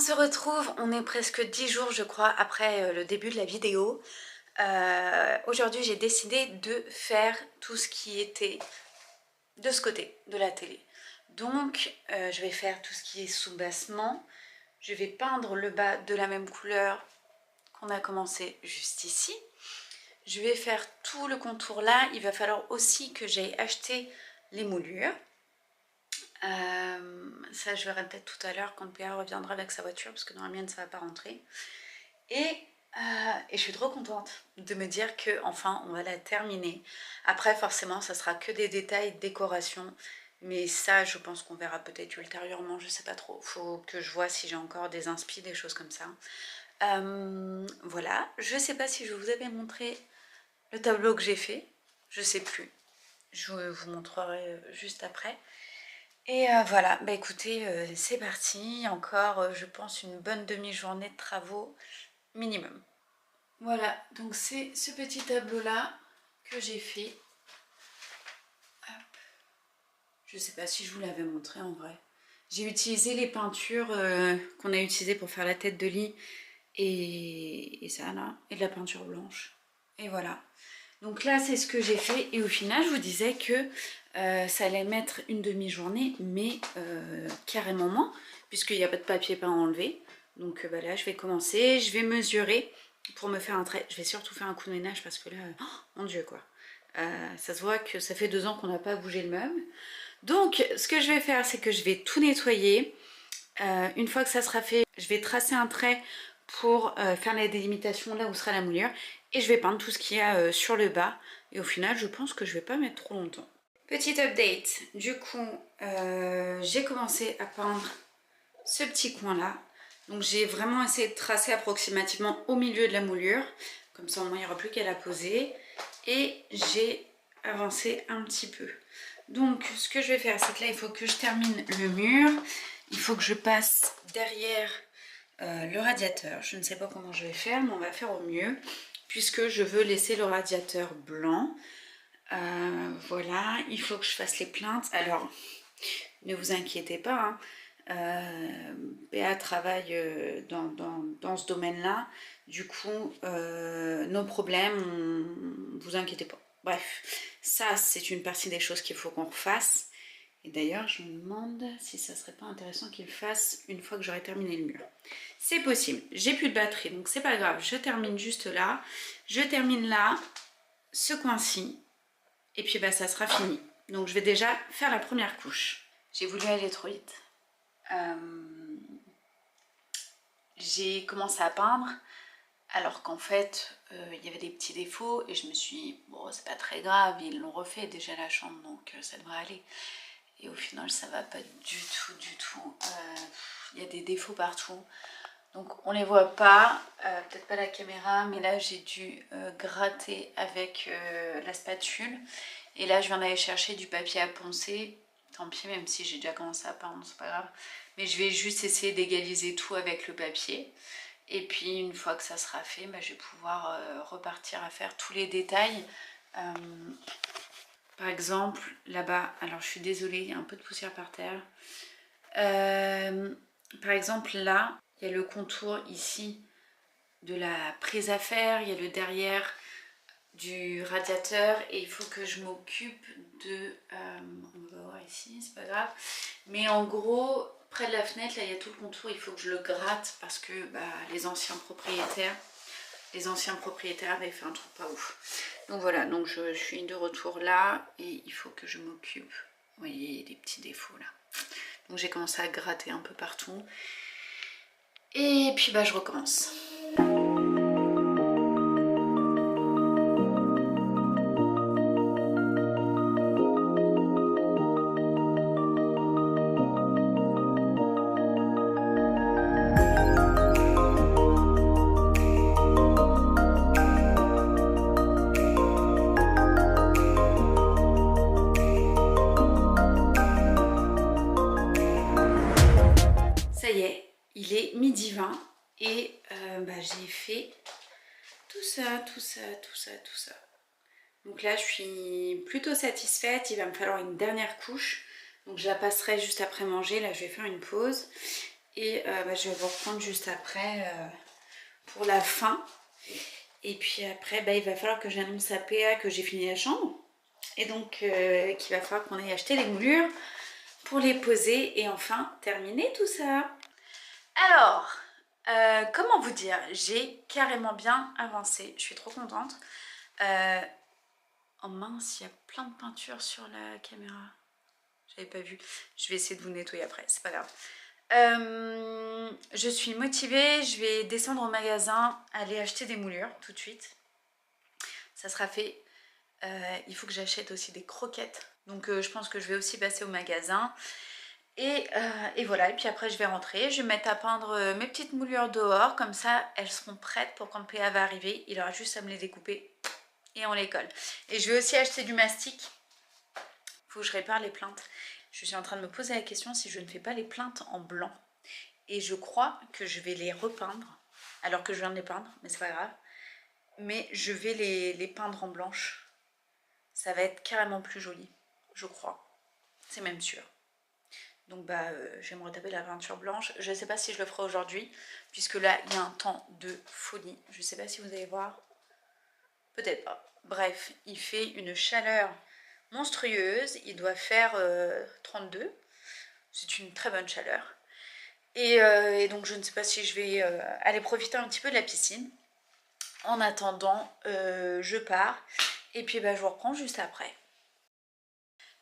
se retrouve, on est presque 10 jours je crois après le début de la vidéo. Aujourd'hui j'ai décidé de faire tout ce qui était de ce côté de la télé. Donc je vais faire tout ce qui est soubassement. Je vais peindre le bas de la même couleur qu'on a commencé juste ici. Je vais faire tout le contour là. Il va falloir aussi que j'aille acheter les moulures. Ça je verrai peut-être tout à l'heure quand PA reviendra avec sa voiture parce que dans la mienne ça va pas rentrer. Et je suis trop contente de me dire que enfin on va la terminer. Après forcément ça sera que des détails de décoration, mais ça je pense qu'on verra peut-être ultérieurement, je sais pas trop. Faut que je vois si j'ai encore des inspi, des choses comme ça. Voilà, je sais pas si je vous avais montré le tableau que j'ai fait, je sais plus. Je vous montrerai juste après. Et voilà, bah écoutez, c'est parti. Encore, je pense, une bonne demi-journée de travaux minimum. Voilà, donc c'est ce petit tableau-là que j'ai fait. Hop. Je sais pas si je vous l'avais montré en vrai. J'ai utilisé les peintures qu'on a utilisées pour faire la tête de lit et ça là, et de la peinture blanche. Et voilà. Donc là, c'est ce que j'ai fait. Et au final, je vous disais que ça allait mettre une demi-journée, mais carrément moins, puisqu'il n'y a pas de papier peint à enlever. Donc bah là, je vais commencer. Je vais mesurer pour me faire un trait. Je vais surtout faire un coup de ménage parce que là, oh, mon Dieu quoi. Ça se voit que ça fait 2 ans qu'on n'a pas bougé le meuble. Donc, ce que je vais faire, c'est que je vais tout nettoyer. Une fois que ça sera fait, je vais tracer un trait pour faire la délimitation là où sera la moulure et je vais peindre tout ce qu'il y a sur le bas et au final je pense que je vais pas mettre trop longtemps. Petit update, du coup j'ai commencé à peindre ce petit coin là, donc j'ai vraiment essayé de tracer approximativement au milieu de la moulure, comme ça au moins il n'y aura plus qu'à la poser, et j'ai avancé un petit peu. Donc ce que je vais faire, c'est que là il faut que je termine le mur, il faut que je passe derrière le radiateur. Je ne sais pas comment je vais faire, mais on va faire au mieux puisque je veux laisser le radiateur blanc. Voilà, il faut que je fasse les plaintes. Alors, ne vous inquiétez pas, hein. Béa travaille dans ce domaine-là. Du coup, nos problèmes, vous inquiétez pas. Bref, ça c'est une partie des choses qu'il faut qu'on refasse. Et d'ailleurs, je me demande si ça serait pas intéressant qu'il le fasse une fois que j'aurai terminé le mur. C'est possible. J'ai plus de batterie, donc c'est pas grave. Je termine juste là. Je termine là, ce coin-ci. Et puis bah, ça sera fini. Donc je vais déjà faire la première couche. J'ai voulu aller trop vite. J'ai commencé à peindre alors qu'en fait il y avait des petits défauts et je me suis dit bon c'est pas très grave, ils l'ont refait déjà la chambre donc ça devrait aller. Et au final ça va pas du tout. Il y a des défauts partout. Donc on les voit pas, peut-être pas la caméra, mais là j'ai dû gratter avec la spatule. Et là je viens d'aller chercher du papier à poncer. Tant pis, même si j'ai déjà commencé à peindre, c'est pas grave. Mais je vais juste essayer d'égaliser tout avec le papier. Et puis une fois que ça sera fait, bah, je vais pouvoir repartir à faire tous les détails. Par exemple, là-bas, alors je suis désolée, il y a un peu de poussière par terre. Par exemple, là, il y a le contour ici de la prise à fer, il y a le derrière du radiateur et il faut que je m'occupe de... on va voir ici, c'est pas grave. Mais en gros, près de la fenêtre, là, il y a tout le contour, il faut que je le gratte parce que bah, les anciens propriétaires avaient fait un truc pas ouf. Donc voilà, donc je suis de retour là et il faut que je m'occupe. Vous voyez, il y a des petits défauts là. Donc j'ai commencé à gratter un peu partout. Et puis bah je recommence. Ça y est, il est 12h20 et bah, j'ai fait tout ça. Donc là, je suis plutôt satisfaite. Il va me falloir une dernière couche. Donc je la passerai juste après manger. Là, je vais faire une pause. Et je vais vous reprendre juste après pour la fin. Et puis après, il va falloir que j'annonce à PA que j'ai fini la chambre. Et donc, qu'il va falloir qu'on aille acheter les moulures pour les poser et enfin terminer tout ça. Alors, comment vous dire, j'ai carrément bien avancé, je suis trop contente. Oh mince, il y a plein de peinture sur la caméra. J'avais pas vu. Je vais essayer de vous nettoyer après, c'est pas grave. Je suis motivée, je vais descendre au magasin, aller acheter des moulures tout de suite. Ça sera fait. Il faut que j'achète aussi des croquettes. Donc je pense que je vais aussi passer au magasin. Et voilà, et puis après je vais rentrer, je vais mettre à peindre mes petites moulures dehors, comme ça elles seront prêtes pour quand PA va arriver, il aura juste à me les découper et on les colle. Et je vais aussi acheter du mastic, il faut que je répare les plinthes. Je suis en train de me poser la question si je ne fais pas les plinthes en blanc. Et je crois que je vais les repeindre, alors que je viens de les peindre, mais c'est pas grave. Mais je vais les peindre en blanche, ça va être carrément plus joli, je crois, c'est même sûr. Donc je vais me retaper la peinture blanche. Je ne sais pas si je le ferai aujourd'hui, puisque là, il y a un temps de folie. Je ne sais pas si vous allez voir. Peut-être pas. Bref, il fait une chaleur monstrueuse. Il doit faire 32. C'est une très bonne chaleur. Et donc, je ne sais pas si je vais aller profiter un petit peu de la piscine. En attendant, je pars. Et puis, je vous reprends juste après.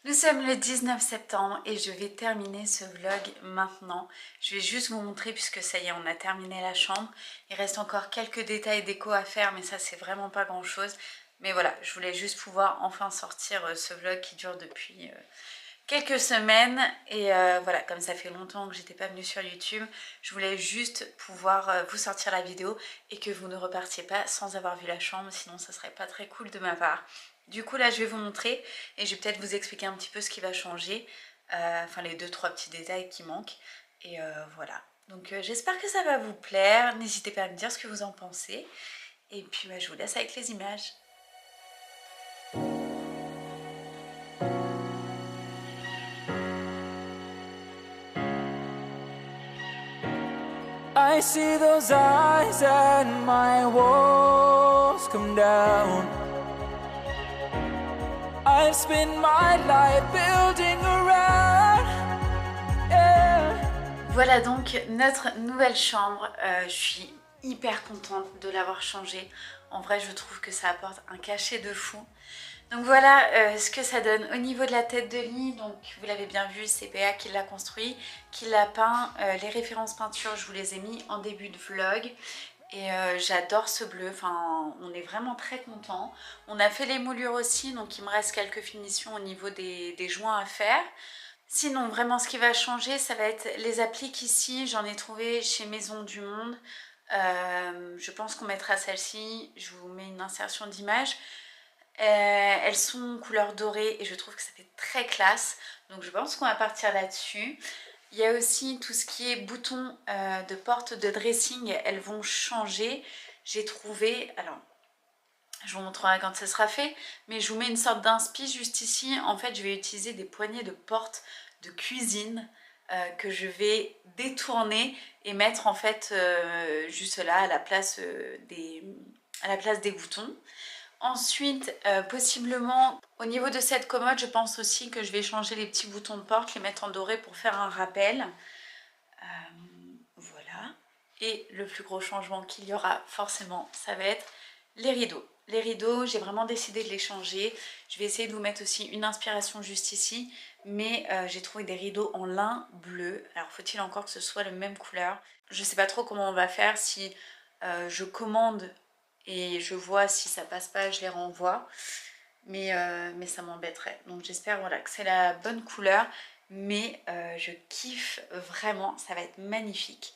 Nous sommes le 19 septembre et je vais terminer ce vlog maintenant. Je vais juste vous montrer puisque ça y est, on a terminé la chambre. Il reste encore quelques détails déco à faire mais ça c'est vraiment pas grand chose. Mais voilà, je voulais juste pouvoir enfin sortir ce vlog qui dure depuis quelques semaines. Et voilà, comme ça fait longtemps que j'étais pas venue sur YouTube, je voulais juste pouvoir vous sortir la vidéo et que vous ne repartiez pas sans avoir vu la chambre, sinon ça serait pas très cool de ma part. Du coup là je vais vous montrer et je vais peut-être vous expliquer un petit peu ce qui va changer, enfin les 2-3 petits détails qui manquent et voilà. Donc j'espère que ça va vous plaire, n'hésitez pas à me dire ce que vous en pensez et puis je vous laisse avec les images. I see those eyes and my walls come down. I've spent my life building around, yeah. Voilà donc notre nouvelle chambre, je suis hyper contente de l'avoir changée. En vrai je trouve que ça apporte un cachet de fou. Donc voilà ce que ça donne au niveau de la tête de lit. Donc vous l'avez bien vu, c'est PA qui l'a construit, qui l'a peint. Les références peinture je vous les ai mis en début de vlog. Et j'adore ce bleu, enfin on est vraiment très contents. On a fait les moulures aussi, donc il me reste quelques finitions au niveau des joints à faire. Sinon vraiment ce qui va changer ça va être les appliques ici, j'en ai trouvé chez Maison du Monde. Je pense qu'on mettra celle-ci, je vous mets une insertion d'image. Elles sont couleur dorée et je trouve que ça fait très classe, donc je pense qu'on va partir là-dessus. Il y a aussi tout ce qui est boutons de porte de dressing, elles vont changer. J'ai trouvé, alors je vous montrerai quand ça sera fait, mais je vous mets une sorte d'inspi juste ici. En fait je vais utiliser des poignées de porte de cuisine que je vais détourner et mettre en fait juste là à la place des boutons. Ensuite, possiblement, au niveau de cette commode, je pense aussi que je vais changer les petits boutons de porte, les mettre en doré pour faire un rappel. Voilà. Et le plus gros changement qu'il y aura forcément, ça va être les rideaux. Les rideaux, j'ai vraiment décidé de les changer. Je vais essayer de vous mettre aussi une inspiration juste ici. Mais j'ai trouvé des rideaux en lin bleu. Alors faut-il encore que ce soit la même couleur? Je ne sais pas trop comment on va faire si je commande et je vois si ça passe pas, je les renvoie. Mais ça m'embêterait. Donc j'espère voilà, que c'est la bonne couleur. Mais je kiffe vraiment, ça va être magnifique.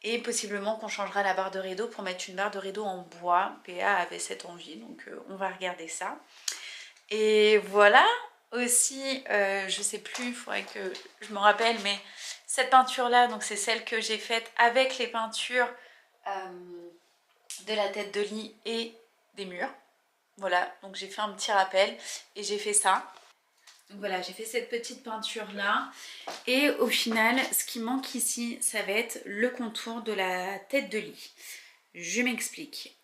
Et possiblement qu'on changera la barre de rideau pour mettre une barre de rideau en bois. PA avait cette envie, donc on va regarder ça. Et voilà, aussi, je sais plus, il faudrait que je me rappelle, mais cette peinture-là, donc c'est celle que j'ai faite avec les peintures de la tête de lit et des murs. Voilà, donc j'ai fait un petit rappel et j'ai fait ça. Donc voilà, j'ai fait cette petite peinture là. Et au final, ce qui manque ici, ça va être le contour de la tête de lit. Je m'explique.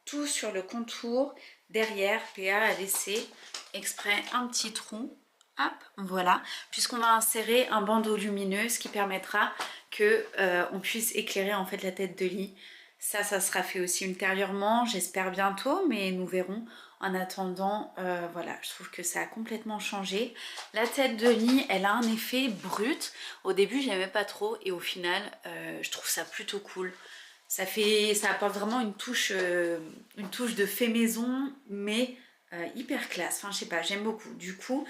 Tout sur le contour, derrière, PA a laissé exprès un petit trou. Hop, voilà. Puisqu'on va insérer un bandeau lumineux, ce qui permettra que on puisse éclairer en fait la tête de lit. Ça sera fait aussi ultérieurement, j'espère bientôt, mais nous verrons. En attendant, voilà, je trouve que ça a complètement changé. La tête de lit, elle a un effet brut. Au début, j'aimais pas trop et au final, je trouve ça plutôt cool. Ça apporte vraiment une touche de fait maison, mais hyper classe. Enfin, je sais pas, j'aime beaucoup. Du coup,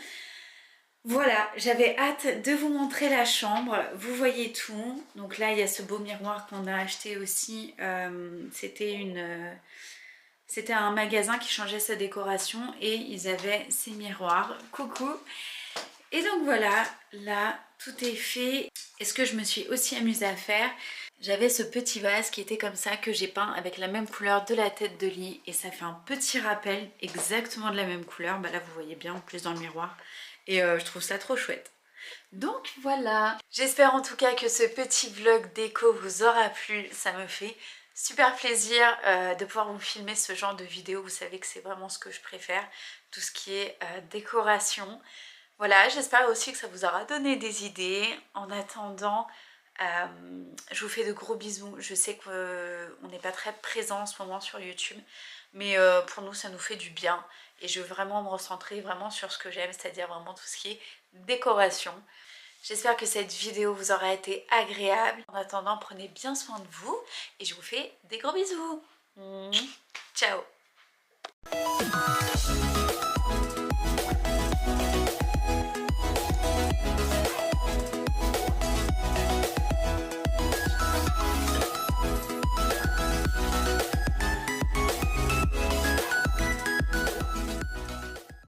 voilà, j'avais hâte de vous montrer la chambre. Vous voyez tout. Donc là, il y a ce beau miroir qu'on a acheté aussi. C'était un magasin qui changeait sa décoration et ils avaient ces miroirs. Coucou! Et donc voilà, là, tout est fait. Et ce que je me suis aussi amusée à faire, j'avais ce petit vase qui était comme ça, que j'ai peint avec la même couleur de la tête de lit. Et ça fait un petit rappel exactement de la même couleur. Bah là, vous voyez bien en plus dans le miroir. Et je trouve ça trop chouette. Donc voilà, j'espère en tout cas que ce petit vlog déco vous aura plu. Ça me fait super plaisir de pouvoir vous filmer ce genre de vidéo. Vous savez que c'est vraiment ce que je préfère, tout ce qui est décoration. Voilà, j'espère aussi que ça vous aura donné des idées. En attendant, je vous fais de gros bisous. Je sais qu'on n'est pas très présent en ce moment sur YouTube, mais pour nous ça nous fait du bien. Et je veux vraiment me recentrer vraiment sur ce que j'aime, c'est-à-dire vraiment tout ce qui est décoration. J'espère que cette vidéo vous aura été agréable. En attendant, prenez bien soin de vous et je vous fais des gros bisous. Ciao!